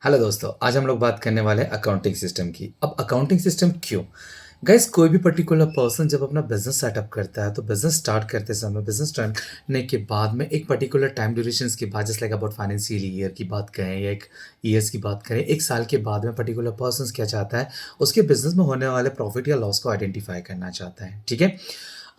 Hello दोस्तों, आज हम लोग बात करने वाले हैं अकाउंटिंग सिस्टम की। अब अकाउंटिंग सिस्टम क्यों? गाइस, कोई भी पर्टिकुलर पर्सन जब अपना बिजनेस सेटअप करता है तो बिजनेस स्टार्ट करते समय बिजनेस स्टार्ट करने के बाद में एक पर्टिकुलर टाइम ड्यूरेशंस के बाद, जैसे लाइक अबाउट फाइनेंशियल ईयर की बात करें या एक ईयर्स की बात करें, एक साल के बाद में पर्टिकुलर पर्सन क्या चाहता है, उसके बिजनेस में होने वाले प्रॉफिट या लॉस को आइडेंटिफाई करना चाहता है। ठीक है।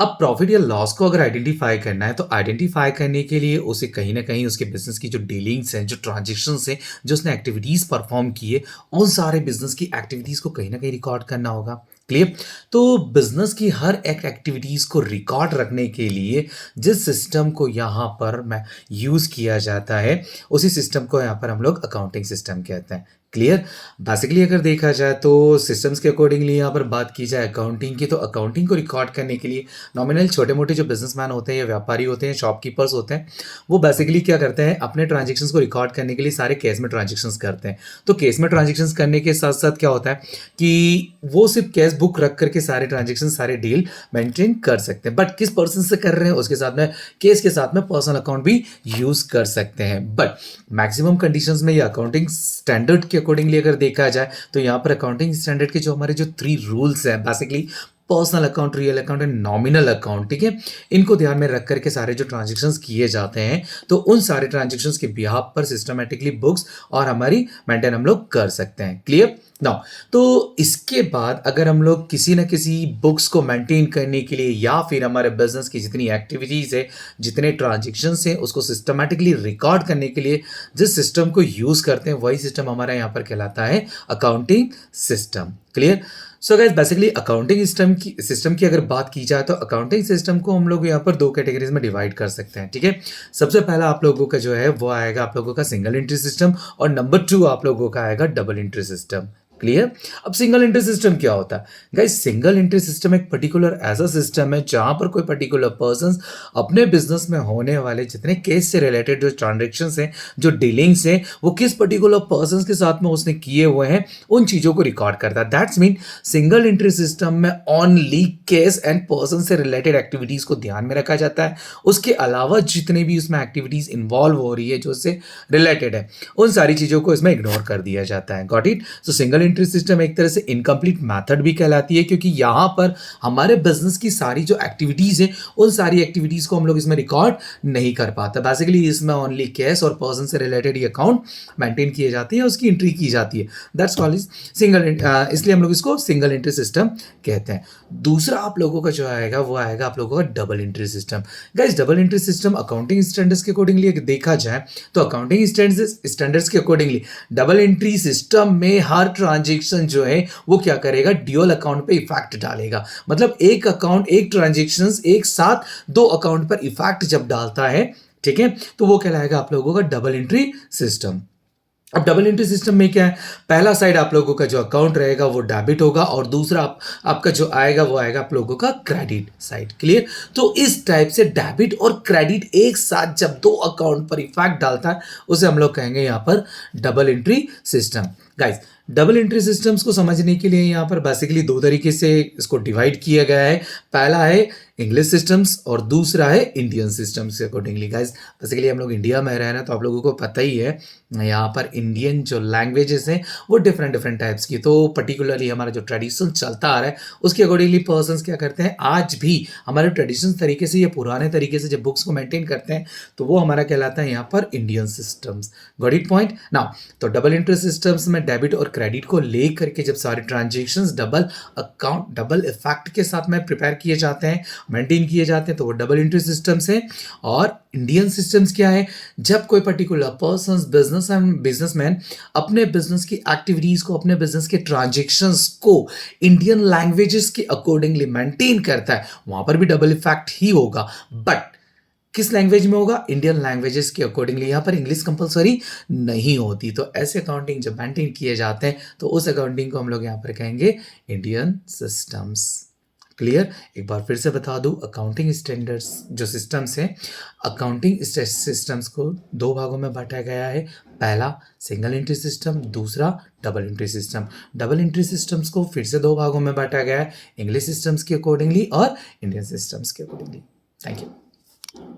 अब प्रॉफिट या लॉस को अगर आइडेंटिफाई करना है तो आइडेंटिफाई करने के लिए उसे कहीं ना कहीं उसके बिजनेस की जो डीलिंग्स हैं, जो ट्रांजेक्शन्स हैं, जो उसने एक्टिविटीज परफॉर्म किए, उन सारे बिजनेस की एक्टिविटीज को कहीं ना कहीं रिकॉर्ड करना होगा। क्लियर? तो बिजनेस की हर एक एक्टिविटीज को रिकॉर्ड रखने के लिए जिस सिस्टम को यहाँ पर मैं यूज किया जाता है, उसी सिस्टम को यहाँ पर हम लोग अकाउंटिंग सिस्टम कहते हैं। क्लियर? बेसिकली अगर देखा जाए तो सिस्टम्स के अकॉर्डिंगली यहाँ पर बात की जाए अकाउंटिंग की, तो अकाउंटिंग को रिकॉर्ड करने के लिए नॉमिनल छोटे-मोटे जो बिज़नेसमैन होते हैं या व्यापारी होते हैं, शॉपकीपर्स होते हैं, वो बेसिकली क्या करते हैं, अपने ट्रांज़ैक्शंस को रिकॉर्ड करने के लिए सारे केस में ट्रांज़ैक्शंस करते हैं। तो केस में ट्रांज़ैक्शंस करने के साथ-साथ क्या होता है कि वो सिर्फ़ कैश बुक रख कर के सारे ट्रांज़ैक्शन, सारे डील मेंटेन कर सकते हैं। बट किस पर्सन से कर रहे हैं, उसके साथ में केस के साथ में पर्सनल अकाउंट भी यूज़ कर सकते हैं। बट मैक्सिमम कंडीशंस में ये अकाउंटिंग स्टैंडर्ड के अकॉर्डिंगली अगर देखा जाए तो यहाँ पर अकाउंटिंग स्टैंडर्ड के जो हमारे जो 3 रूल्स हैं, basically personal account, real account and nominal account, ठीक है, इनको ध्यान में रख करके सारे जो ट्रांजेक्शन्स किए जाते हैं, तो उन सारे ट्रांजेक्शन्स के बिहाफ पर सिस्टमेटिकली बुक्स और हमारी मेंटेन हम लोग कर सकते हैं। क्लियर? नाउ, तो इसके बाद अगर हम लोग किसी न किसी बुक्स को मेंटेन करने के लिए या फिर हमारे बिजनेस की जितनी एक्टिविटीज है, जितने ट्रांजेक्शन्स हैं, उसको सिस्टमेटिकली रिकॉर्ड करने के लिए जिस सिस्टम को यूज करते हैं, वही सिस्टम हमारा यहाँ पर कहलाता है accounting system. Clear? So guys, basically accounting system की अगर बात की जाए तो अकाउंटिंग सिस्टम को हम लोग यहाँ पर 2 कैटेगरीज में डिवाइड कर सकते हैं। ठीक है। सबसे पहला आप लोगों का जो है वो आएगा आप लोगों का सिंगल एंट्री सिस्टम, और नंबर 2 आप लोगों का आएगा डबल एंट्री सिस्टम। क्लियर? अब सिंगल एंट्री सिस्टम क्या होता है? गाइस, सिंगल एंट्री सिस्टम एक पर्टिकुलर ऐसा सिस्टम है जहां पर कोई पर्टिकुलर पर्सन अपने बिजनेस में होने वाले जितने केस से रिलेटेड जो ट्रांजेक्शन्स हैं, जो डीलिंग्स हैं, वो किस पर्टिकुलर पर्सन के साथ में उसने किए हुए हैं, उन चीजों को रिकॉर्ड करता है। That's mean single entry system में ओनली केस एंड पर्सन से रिलेटेड एक्टिविटीज को ध्यान में रखा जाता है। उसके अलावा जितने भी उसमें एक्टिविटीज इन्वॉल्व हो रही है जो उससे रिलेटेड है, उन सारी चीजों को इसमें इग्नोर कर दिया जाता है। Got it? So single entry system एक तरह से इनकम्प्लीट मेथड भी कहलाती है, क्योंकि यहां पर हमारे बिजनेस की सारी जो एक्टिविटीज है, उन सारी एक्टिविटीज को हम लोग इसमें रिकॉर्ड नहीं कर पाते। बेसिकली इसमें ओनली केस और पर्सन से रिलेटेड ये अकाउंट मेंटेन किए जाते हैं, उसकी एंट्री की जाती है। दैट्स कॉल्ड सिंगल, इसलिए हम लोग इसको सिंगल एंट्री सिस्टम कहते हैं। दूसरा आप लोगों का जो आएगा वो आएगा आप लोगों का double entry system. Guys, double entry system accounting standards के अकॉर्डिंगली देखा जाए तो अकाउंटिंग स्टैंडर्ड्स के अकॉर्डिंगली डबल एंट्री सिस्टम में हर ट्रांजेक्शन जो है वो क्या करेगा, ड्यूअल अकाउंट पे इफेक्ट डालेगा। मतलब एक अकाउंट, एक ट्रांजेक्शन एक साथ 2 अकाउंट पर इफेक्ट जब डालता है, ठीक है, तो वो कहलाएगा आप लोगों का डबल एंट्री सिस्टम। अब डबल एंट्री सिस्टम में क्या है, पहला साइड आप लोगों का जो अकाउंट रहेगा वो डेबिट होगा, और दूसरा आपका जो आएगा वो आएगा आप लोगों का क्रेडिट साइड। क्लियर? तो इस टाइप से डेबिट और क्रेडिट एक साथ जब 2 अकाउंट पर इफेक्ट डालता है, उसे हम लोग कहेंगे यहाँ पर double entry system. Guys, double entry systems को समझने के लिए यहाँ पर बेसिकली 2 तरीके से इसको डिवाइड किया गया है। पहला है इंग्लिश सिस्टम्स और दूसरा है इंडियन सिस्टम्स के अकॉर्डिंगली। गाइस, बेसिकली हम लोग इंडिया में रह रहे हैं तो आप लोगों को पता ही है यहाँ पर इंडियन जो लैंग्वेजेस हैं वो डिफरेंट डिफरेंट टाइप्स की। तो पर्टिकुलरली हमारा जो ट्रेडिशन चलता आ रहा है उसके अकॉर्डिंगली पर्सन्स क्या करते हैं, आज भी हमारे ट्रेडिशन तरीके से या पुराने तरीके से जब बुक्स को मेंटेन करते हैं, तो वो हमारा कहलाता है यहाँ पर Indian systems. Got it point? Now, तो डबल एंट्री सिस्टम्स में डेबिट और क्रेडिट को लेकर के जब सारे transactions double account, double effect के साथ में प्रिपेयर किए जाते हैं, मेंटेन किए जाते हैं, तो वो डबल एंट्री सिस्टम्स है। और इंडियन सिस्टम्स क्या है, जब कोई पर्टिकुलर पर्सन, बिजनेसमैन अपने बिजनेस की एक्टिविटीज को, अपने बिजनेस के ट्रांजेक्शन्स को इंडियन लैंग्वेजेस के अकॉर्डिंगली मेंटेन करता है, वहां पर भी डबल इफेक्ट ही होगा। बट किस लैंग्वेज में होगा? इंडियन लैंग्वेजेस के अकॉर्डिंगली। यहाँ पर इंग्लिश कंपलसरी नहीं होती। तो ऐसे अकाउंटिंग जब मेंटेन किए जाते हैं तो उस अकाउंटिंग को हम लोग यहाँ पर कहेंगे इंडियन सिस्टम्स। क्लियर? एक बार फिर से बता दूं, अकाउंटिंग स्टैंडर्ड्स जो सिस्टम्स हैं, अकाउंटिंग सिस्टम्स को 2 भागों में बांटा गया है। पहला सिंगल एंट्री सिस्टम, दूसरा double entry system. Double entry systems को फिर से 2 भागों में बांटा गया है, इंग्लिश सिस्टम्स के अकॉर्डिंगली और इंडियन सिस्टम्स के अकॉर्डिंगली। Thank you.